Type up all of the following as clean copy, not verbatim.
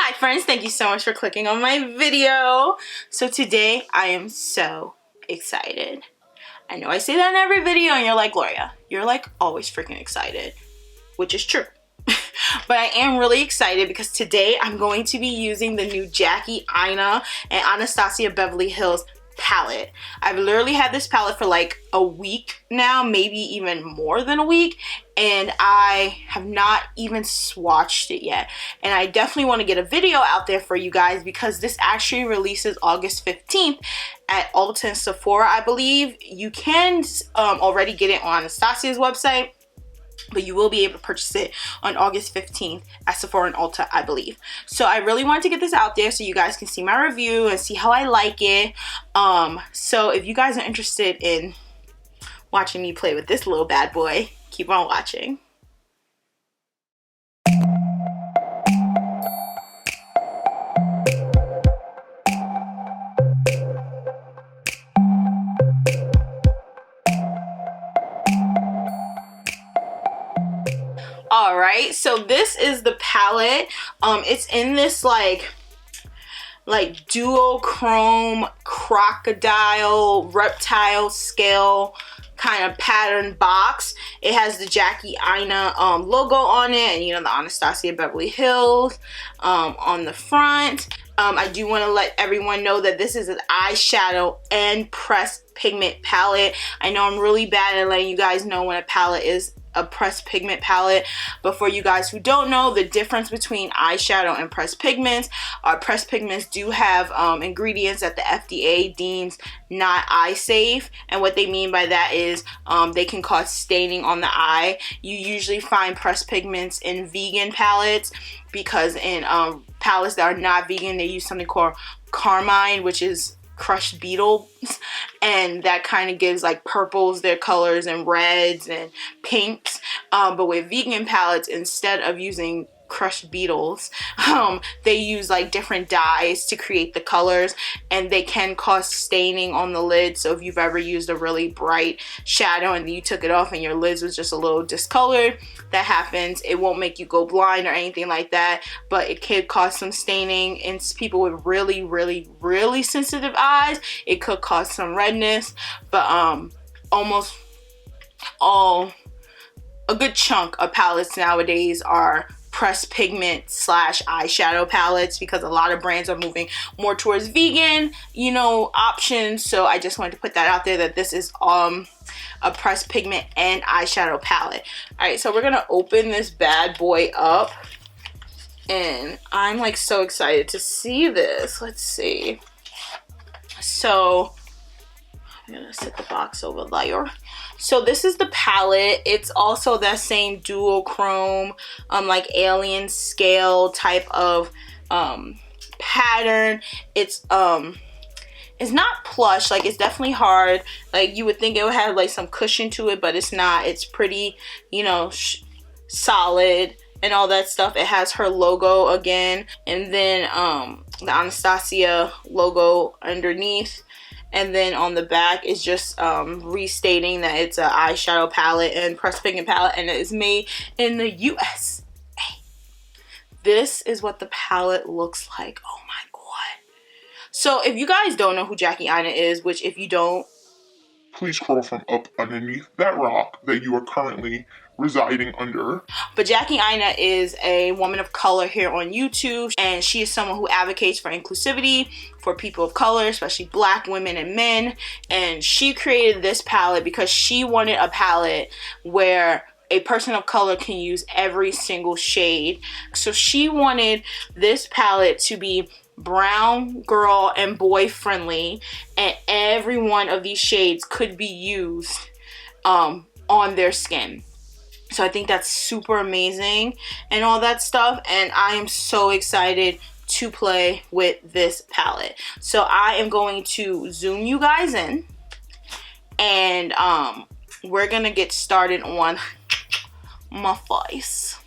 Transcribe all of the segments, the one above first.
Hi friends, thank you so much for clicking on my video. So today I am so excited. I know I say that in every video and you're like, Gloria, you're like always freaking excited, which is true. But I am really excited because today I'm going to be using the new Jackie Aina and Anastasia Beverly Hills palette. I've literally had this palette for like a week now, maybe even more than a week, and I have not even swatched it yet. And I definitely want to get a video out there for you guys because this actually releases August 15th at Ulta and Sephora, I believe. You can already get it on Anastasia's website, but you will be able to purchase it on August 15th at Sephora and Ulta, I believe. So I really wanted to get this out there so you guys can see my review and see how I like it. So if you guys are interested in watching me play with this little bad boy, keep on watching. Alright, so this is the palette. It's in this like duochrome crocodile reptile scale kind of pattern box. It has the Jackie Aina logo on it, and you know, the Anastasia Beverly Hills on the front. I do want to let everyone know that this is an eyeshadow and pressed pigment palette. I know I'm really bad at letting you guys know when a palette is a pressed pigment palette, but for you guys who don't know the difference between eyeshadow and pressed pigments, pressed pigments do have ingredients that the FDA deems not eye safe, and what they mean by that is they can cause staining on the eye. You usually find pressed pigments in vegan palettes, because in palettes that are not vegan, they use something called carmine, which is crushed beetles, and that kind of gives like purples their colors and reds and pinks. But with vegan palettes, instead of using crushed beetles, they use like different dyes to create the colors, and they can cause staining on the lid. So if you've ever used a really bright shadow and you took it off and your lids was just a little discolored, that happens. It won't make you go blind or anything like that, but it could cause some staining in people with really sensitive eyes. It could cause some redness, but almost a good chunk of palettes nowadays are pressed pigment / eyeshadow palettes, because a lot of brands are moving more towards vegan, you know, options. So I just wanted to put that out there, that this is a pressed pigment and eyeshadow palette. All right, so we're gonna open this bad boy up, and I'm like so excited to see this. Let's see. So I'm gonna set the box over there. So this is the palette. It's also that same duochrome, like alien scale type of pattern. It's not plush, like it's definitely hard. Like you would think it would have like some cushion to it, but it's not. It's pretty, you know, solid and all that stuff. It has her logo again, and then the Anastasia logo underneath. And then on the back is just restating that it's an eyeshadow palette and pressed pigment palette, and it is made in the USA. This is what the palette looks like. Oh my god. So if you guys don't know who Jackie Aina is, which if you don't, please crawl from up underneath that rock that you are currently residing under. But Jackie Aina is a woman of color here on YouTube, and she is someone who advocates for inclusivity for people of color, especially black women and men. And she created this palette because she wanted a palette where a person of color can use every single shade. So she wanted this palette to be brown, girl, and boy friendly, and every one of these shades could be used on their skin. So I think that's super amazing and all that stuff, and I am so excited to play with this palette. So I am going to zoom you guys in, and we're gonna get started on my face.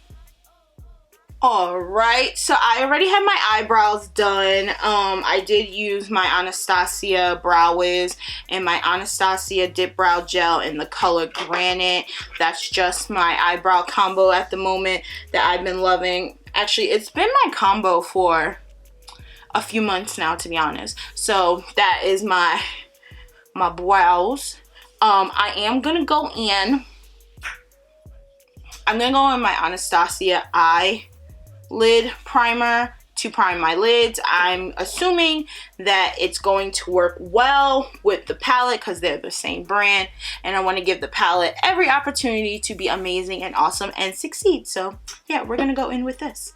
Alright, so I already have my eyebrows done. I did use my Anastasia Brow Wiz and my Anastasia Dip Brow Gel in the color Granite. That's just my eyebrow combo at the moment that I've been loving. Actually, it's been my combo for a few months now, to be honest. So that is my brows. I am gonna go in. I'm gonna go in my Anastasia eyelid primer to prime my lids. I'm assuming that it's going to work well with the palette because they're the same brand, and I want to give the palette every opportunity to be amazing and awesome and succeed. So yeah, we're gonna go in with this.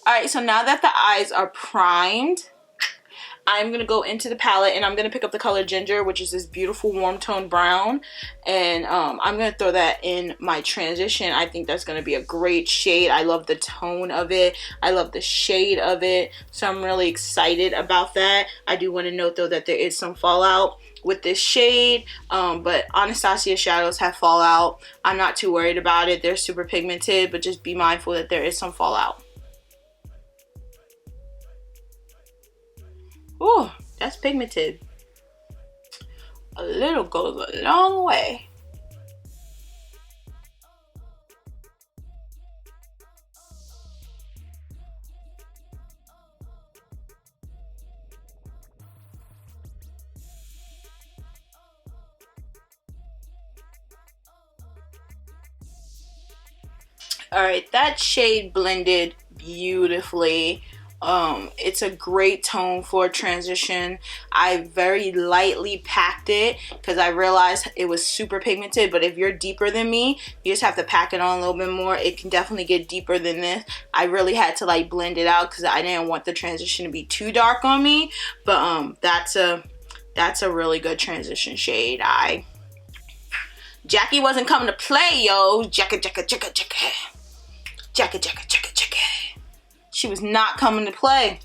Alright, so now that the eyes are primed, I'm going to go into the palette and I'm going to pick up the color Ginger, which is this beautiful warm tone brown. And I'm going to throw that in my transition. I think that's going to be a great shade. I love the tone of it. I love the shade of it. So I'm really excited about that. I do want to note though that there is some fallout with this shade, but Anastasia shadows have fallout. I'm not too worried about it. They're super pigmented, but just be mindful that there is some fallout. Ooh, that's pigmented. A little goes a long way. Alright, that shade blended beautifully. It's a great tone for transition. I very lightly packed it because I realized it was super pigmented, but if you're deeper than me, you just have to pack it on a little bit more. It can definitely get deeper than this. I really had to like blend it out because I didn't want the transition to be too dark on me, but that's a really good transition shade. Jackie wasn't coming to play, yo. Jackie. She was not coming to play.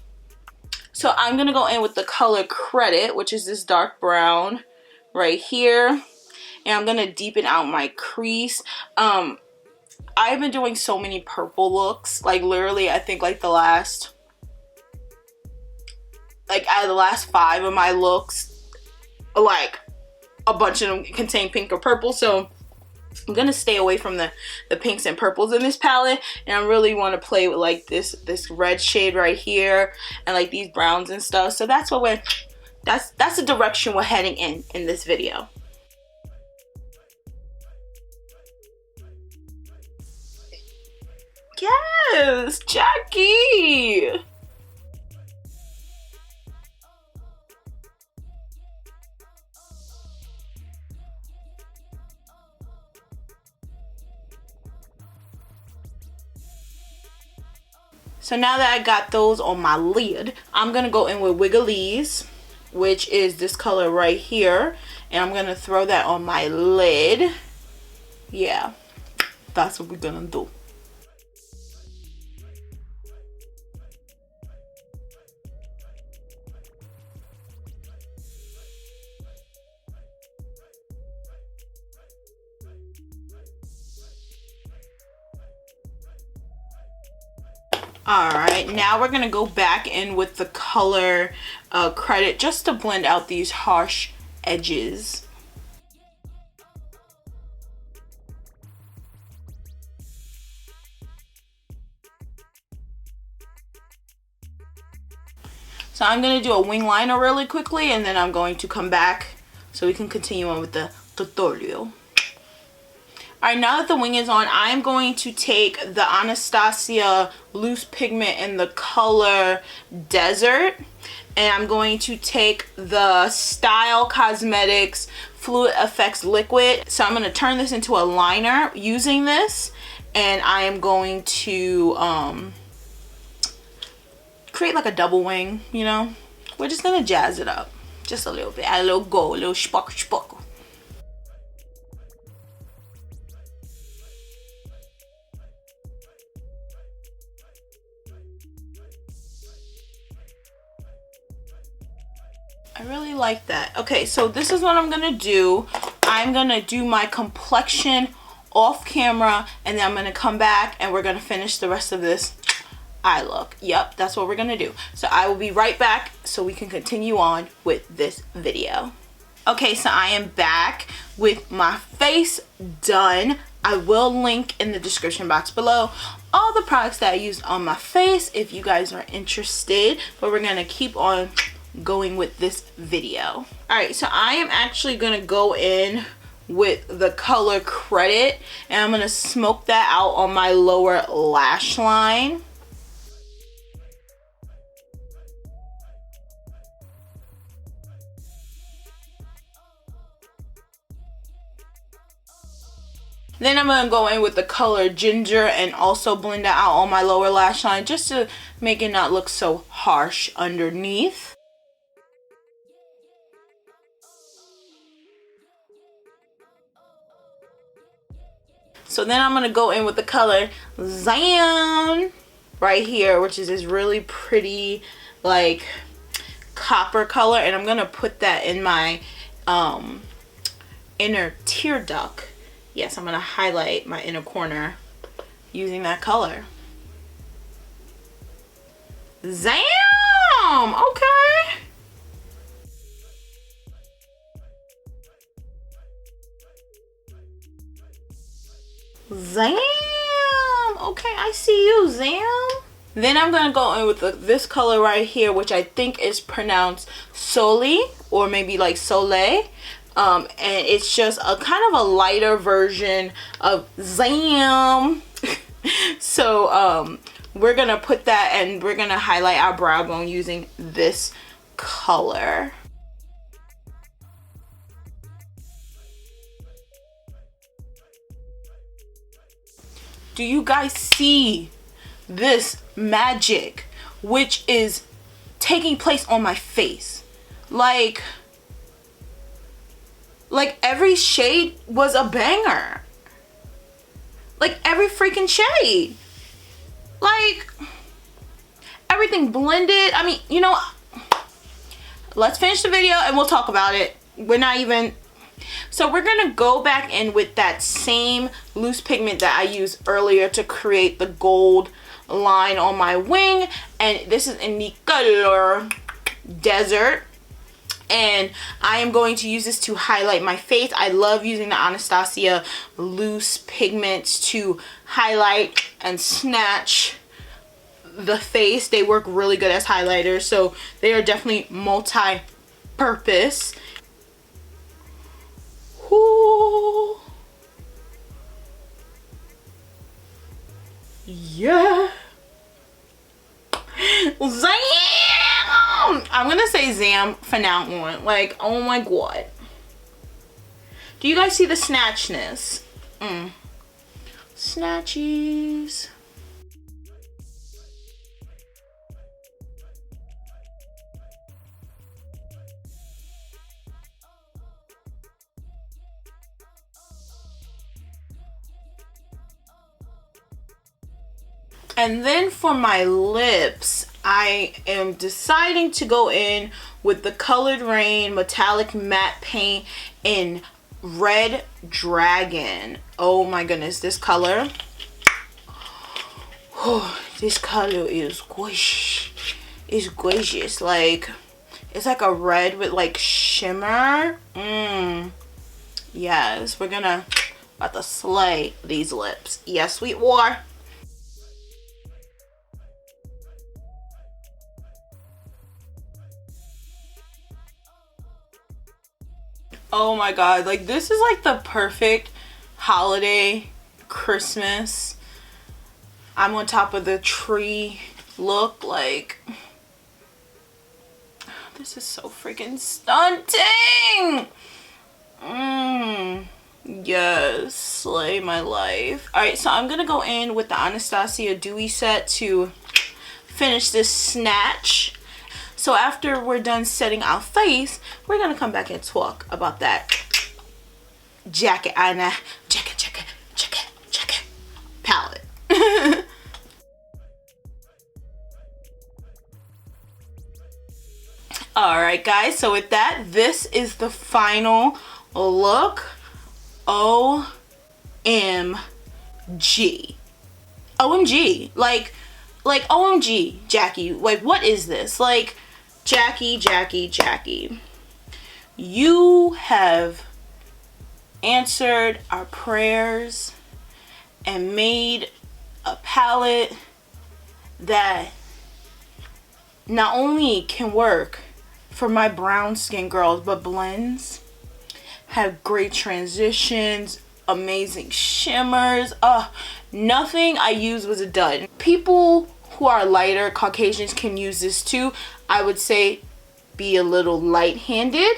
So I'm gonna go in with the color Credit, which is this dark brown right here, and I'm gonna deepen out my crease. I've been doing so many purple looks, like literally I think like out of the last 5 of my looks, like a bunch of them contain pink or purple. So I'm gonna stay away from the pinks and purples in this palette, and I really want to play with like this red shade right here and like these browns and stuff. So that's what that's the direction we're heading in this video. Yes, Jackie. So now that I got those on my lid, I'm going to go in with Wigglies, which is this color right here. And I'm going to throw that on my lid. Yeah, that's what we're going to do. Alright, now we're going to go back in with the color Credit just to blend out these harsh edges. So I'm going to do a wing liner really quickly, and then I'm going to come back so we can continue on with the tutorial. Alright, now that the wing is on, I'm going to take the Anastasia loose pigment in the color Desert, and I'm going to take the Style Cosmetics Fluid Effects Liquid. So I'm going to turn this into a liner using this, and I am going to create like a double wing, you know. We're just going to jazz it up just a little bit, add a little go, a little sparkle. I really like that. Okay, so this is what I'm gonna do. I'm gonna do my complexion off camera, and then I'm gonna come back and we're gonna finish the rest of this eye look. Yep, that's what we're gonna do. So I will be right back so we can continue on with this video. Okay, so I am back with my face done. I will link in the description box below all the products that I used on my face if you guys are interested, but we're gonna keep on going with this video. All right, so I am actually gonna go in with the color Credit, and I'm gonna smoke that out on my lower lash line. Then I'm going to go in with the color Ginger and also blend that out on my lower lash line just to make it not look so harsh underneath. So then I'm going to go in with the color ZAMN right here, which is this really pretty like copper color, and I'm going to put that in my inner tear duct. Yes, I'm going to highlight my inner corner using that color. ZAMN! Okay. ZAMN! Okay, I see you, ZAMN. Then I'm going to go in with this color right here, which I think is pronounced Soli, or maybe like Soleil. And it's just a kind of a lighter version of ZAMN. So we're gonna put that, and we're gonna highlight our brow bone using this color. Do you guys see this magic which is taking place on my face? Like every shade was a banger. Like every freaking shade. Like everything blended. I mean, you know, let's finish the video and we'll talk about it. We're not even... So we're gonna go back in with that same loose pigment that I used earlier to create the gold line on my wing. And this is in the color Desert. And I am going to use this to highlight my face. I love using the Anastasia loose pigments to highlight and snatch the face. They work really good as highlighters, so they are definitely multi-purpose. Ooh. Yeah. ZAMN! I'm gonna say ZAMN for now on. Like, oh my god. Do you guys see the snatchness? Snatchies. And then for my lips, I am deciding to go in with the colored Raine metallic matte paint in Red Dragon. Oh my goodness, this color. Oh, this color is gorgeous. It's gorgeous. Like, it's like a red with like shimmer. Yes, we're gonna about to slay these lips. Yes, sweet war. Oh my god, like this is like the perfect holiday Christmas. I'm on top of the tree look. Like, this is so freaking stunting. Yes, slay my life. Alright, so I'm gonna go in with the Anastasia Dewy set to finish this snatch. So after we're done setting our face, we're gonna come back and talk about that Jackie Aina palette. Alright guys, so with that, this is the final look. OMG. OMG. Like, like, OMG, Jackie, like, what is this? Like, Jackie, you have answered our prayers and made a palette that not only can work for my brown skin girls, but blends, have great transitions, amazing shimmers. Nothing I used was a dud. People who are lighter, Caucasians, can use this too. I would say be a little light-handed,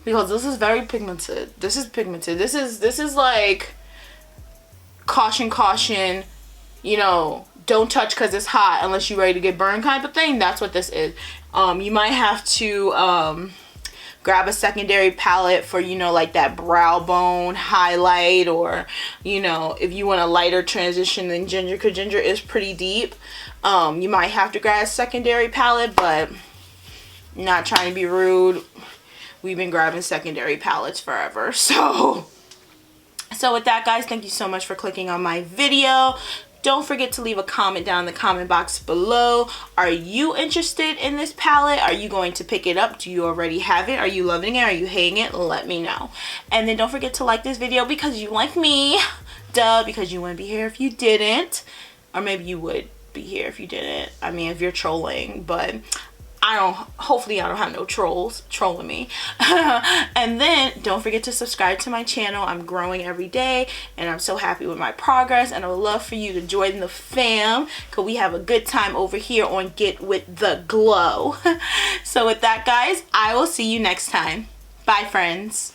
because this is very pigmented. This is pigmented. This is like caution, you know, don't touch because it's hot unless you're ready to get burned kind of thing. That's what this is. You might have to grab a secondary palette for, you know, like that brow bone highlight, or, you know, if you want a lighter transition than ginger, because ginger is pretty deep. You might have to grab a secondary palette, but not trying to be rude, we've been grabbing secondary palettes forever. So with that, guys, thank you so much for clicking on my video. Don't forget to leave a comment down in the comment box below. Are you interested in this palette? Are you going to pick it up? Do you already have it? Are you loving it? Are you hating it? Let me know. And then don't forget to like this video because you like me. Duh, because you wouldn't be here if you didn't. Or maybe you would be here if you didn't. I mean, if you're trolling, but hopefully I don't have no trolls trolling me. And then don't forget to subscribe to my channel. I'm growing every day and I'm so happy with my progress, and I would love for you to join the fam because we have a good time over here on Get With The Glow. So with that, guys, I will see you next time. Bye, friends.